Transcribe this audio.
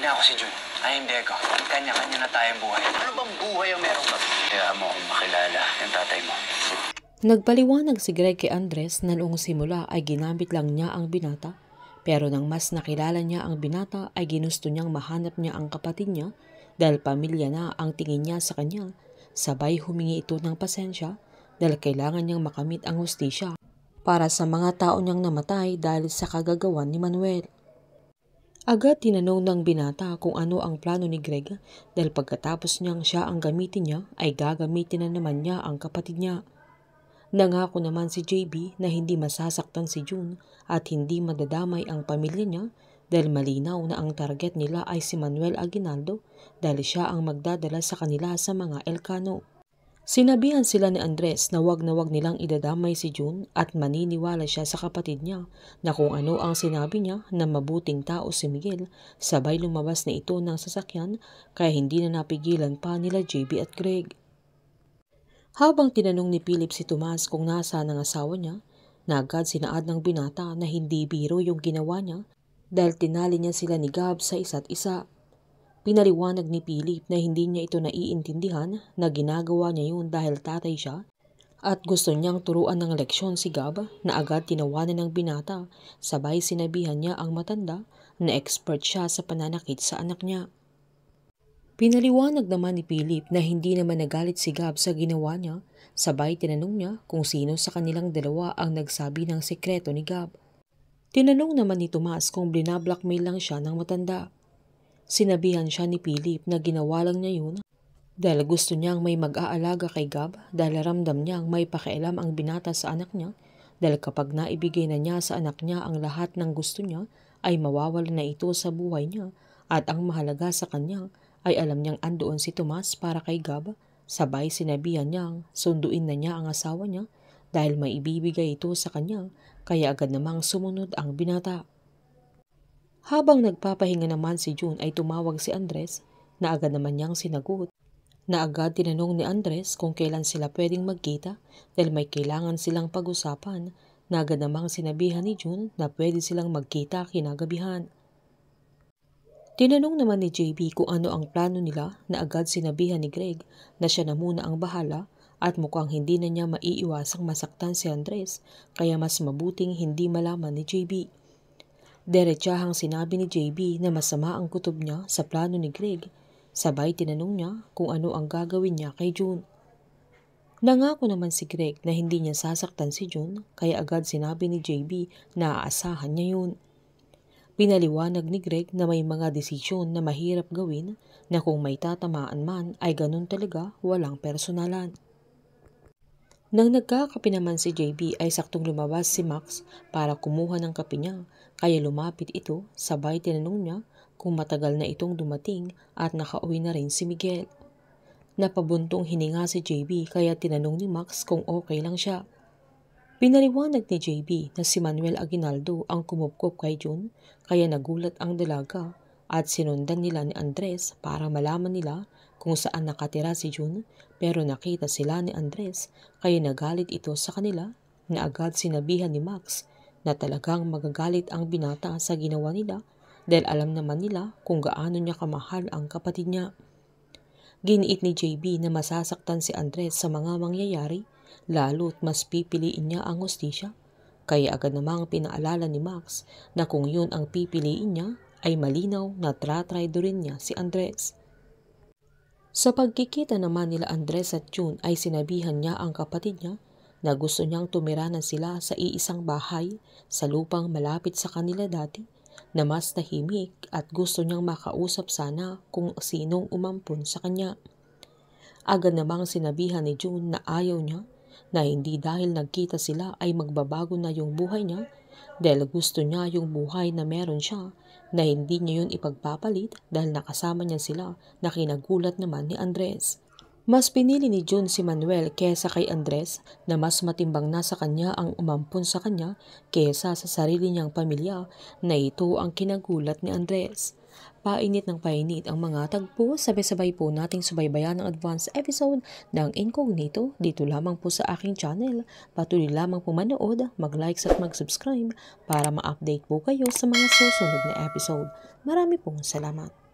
niya ako si Jun. Ay, hindi ko. Kanya-kanya na tayong buhay. Ano bang buhay ang meron ka? Kaya mo akong makilala yung tatay mo. Nagpaliwanag si Greg kay Andres na noong simula ay ginamit lang niya ang binata, pero nang mas nakilala niya ang binata ay ginusto niyang mahanap niya ang kapatid niya dahil pamilya na ang tingin niya sa kanya. Sabay humingi ito ng pasensya dahil kailangan niyang makamit ang hustisya para sa mga tao niyang namatay dahil sa kagagawan ni Manuel. Agad tinanong ng binata kung ano ang plano ni Greg dahil pagkatapos niyang siya ang gamitin niya ay gagamitin na naman niya ang kapatid niya. Nangako naman si JB na hindi masasaktan si June at hindi madadamay ang pamilya niya dahil malinaw na ang target nila ay si Manuel Aguinaldo dahil siya ang magdadala sa kanila sa mga Elcano. Sinabihan sila ni Andres na wag nilang idadamay si June at maniniwala siya sa kapatid niya na kung ano ang sinabi niya na mabuting tao si Miguel. Sabay lumabas na ito ng sasakyan kaya hindi na napigilan pa nila JB at Greg. Habang tinanong ni Philip si Tomas kung nasaan ang asawa niya, na agad sinaad ng binata na hindi biro yung ginawa niya dahil tinali niya sila ni Gab sa isa't isa. Pinaliwanag ni Philip na hindi niya ito naiintindihan na ginagawa niya yun dahil tatay siya at gusto niyang turuan ng leksyon si Gab na agad tinawanan ng binata. Sabay sinabihan niya ang matanda na expert siya sa pananakit sa anak niya. Pinaliwanag naman ni Philip na hindi naman nagalit si Gab sa ginawa niya, sabay tinanong niya kung sino sa kanilang dalawa ang nagsabi ng sekreto ni Gab. Tinanong naman ni Tomas kung binablockmail lang siya ng matanda. Sinabihan siya ni Philip na ginawa lang niya yun dahil gusto niyang may mag-aalaga kay Gab dahil ramdam niyang may pakialam ang binata sa anak niya dahil kapag naibigay na niya sa anak niya ang lahat ng gusto niya ay mawawala na ito sa buhay niya at ang mahalaga sa kanya ay alam niyang andoon si Tomas para kay Gab. Sabay sinabihan niyang sunduin na niya ang asawa niya dahil may ibibigay ito sa kanya kaya agad namang sumunod ang binata. Habang nagpapahinga naman si June ay tumawag si Andres na agad naman niyang sinagot. Na agad tinanong ni Andres kung kailan sila pwedeng magkita dahil may kailangan silang pag-usapan na agad namang sinabihan ni June na pwede silang magkita kinagabihan. Tinanong naman ni JB kung ano ang plano nila na agad sinabihan ni Greg na siya na muna ang bahala at mukhang hindi na niya maiiwasang masaktan si Andres kaya mas mabuting hindi malaman ni JB. Derechahang sinabi ni JB na masama ang kutob niya sa plano ni Greg. Sabay tinanong niya kung ano ang gagawin niya kay June. Nangako naman si Greg na hindi niya sasaktan si June kaya agad sinabi ni JB na aasahan niya yun. Pinaliwanag ni Greg na may mga desisyon na mahirap gawin na kung may tatamaan man ay ganun talaga, walang personalan. Nang nagkakape naman si JB ay saktong lumabas si Max para kumuha ng kape niya kaya lumapit ito sabay tinanong niya kung matagal na itong dumating at nakauwi na rin si Miguel. Napabuntong hininga si JB kaya tinanong ni Max kung okay lang siya. Pinaliwanag ni JB na si Manuel Aguinaldo ang kumupkop kay June kaya nagulat ang dalaga at sinundan nila ni Andres para malaman nila kung saan nakatira si June pero nakita sila ni Andres kaya nagalit ito sa kanila na agad sinabihan ni Max na talagang magagalit ang binata sa ginawa nila dahil alam naman nila kung gaano niya kamahal ang kapatid niya. Giniit ni JB na masasaktan si Andres sa mga mangyayari lalo't mas pipiliin niya ang hustisya kaya agad namang pinaalala ni Max na kung yun ang pipiliin niya ay malinaw na tratraidorin niya si Andres. Sa pagkikita naman nila Andres at June ay sinabihan niya ang kapatid niya na gusto niyang tumiranan sila sa iisang bahay sa lupang malapit sa kanila dati na mas tahimik at gusto niyang makausap sana kung sinong umampun sa kanya. Agad namang sinabihan ni June na ayaw niya na hindi dahil nagkita sila ay magbabago na yung buhay niya dahil gusto niya yung buhay na meron siya na hindi niya yun ipagpapalit dahil nakasama niya sila na kinagulat naman ni Andres. Mas pinili ni June si Manuel kesa kay Andres na mas matimbang na sa kanya ang umampun sa kanya kesa sa sarili niyang pamilya na ito ang kinagulat ni Andres. Painit ng painit ang mga tagpo, sabay-sabay po nating subaybayan ang advance episode ng Incognito dito lamang po sa aking channel. Patuloy lamang po manood, mag-likes at mag-subscribe para ma-update po kayo sa mga susunod na episode. Marami pong salamat.